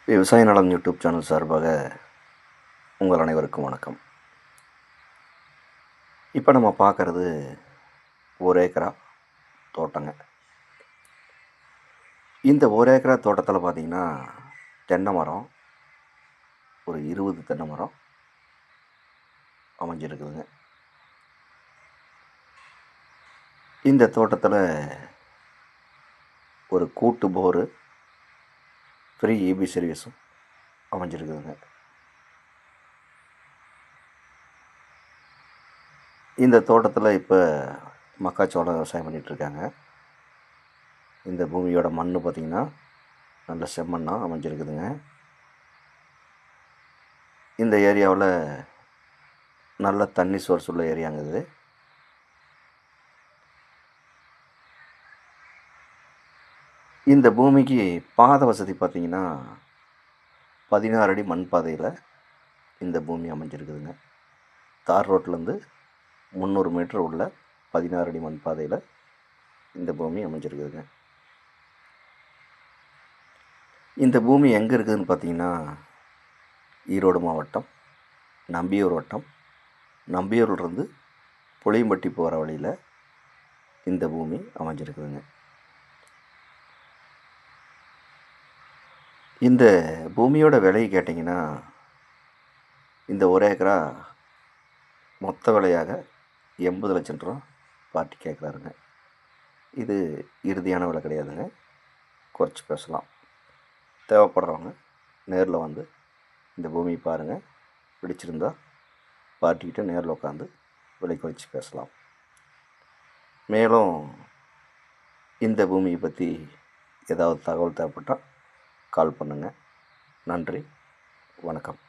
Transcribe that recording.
விவசாய நலம் YouTube channel சார்பாக உங்கள் அனைவருக்கும் வணக்கம். இப்போ நம்ம பார்க்குறது 1 ஏக்கரா தோட்டங்க. இந்த 1 ஏக்கரா தோட்டத்தில் பார்த்திங்கன்னா தென்னை மரம் ஒரு 20 தென்னை மரம் அமைஞ்சிருக்குதுங்க. இந்த தோட்டத்தில் ஒரு கூட்டு போரு ஃப்ரீ EB சர்வீஸும் அமைஞ்சிருக்குதுங்க. இந்த தோட்டத்தில் இப்போ மக்காச்சோளம் விவசாயம் பண்ணிகிட்ருக்காங்க. இந்த பூமியோட மண் பார்த்திங்கன்னா நல்ல செம்மண்ணாக அமைஞ்சிருக்குதுங்க. இந்த ஏரியாவில் நல்ல தண்ணி சோர்ஸ் உள்ள ஏரியாங்க இது. இந்த பூமிக்கு பாதை வசதி பார்த்திங்கன்னா 16 அடி மண் பாதையில் இந்த பூமி அமைஞ்சிருக்குதுங்க. தார் ரோட்லேருந்து 300 மீட்டர் உள்ள 16 அடி மண் பாதையில் இந்த பூமி அமைஞ்சிருக்குதுங்க. இந்த பூமி எங்கே இருக்குதுன்னு பார்த்திங்கன்னா ஈரோடு மாவட்டம் நம்பியூர் வட்டம், நம்பியூர்லேருந்து புளியம்பட்டி போகிற வழியில் இந்த பூமி அமைஞ்சிருக்குதுங்க. இந்த பூமியோட விலை கேட்டிங்கன்னா இந்த 1 ஏக்கரா மொத்த விலையாக 80 லட்சம் ரூபா பார்ட்டி கேட்குறாருங்க. இது இறுதியான விலை கிடையாதுங்க, குறைச்சி பேசலாம். தேவைப்படுறவங்க நேரில் வந்து இந்த பூமியை பாருங்கள். பிடிச்சிருந்தா பார்ட்டிக்கிட்ட நேரில் உட்காந்து விலை குறைச்சி பேசலாம். மேலும் இந்த பூமியை பற்றி ஏதாவது தகவல் தேவைப்பட்டால் கால் பண்ணுங்கள். நன்றி, வணக்கம்.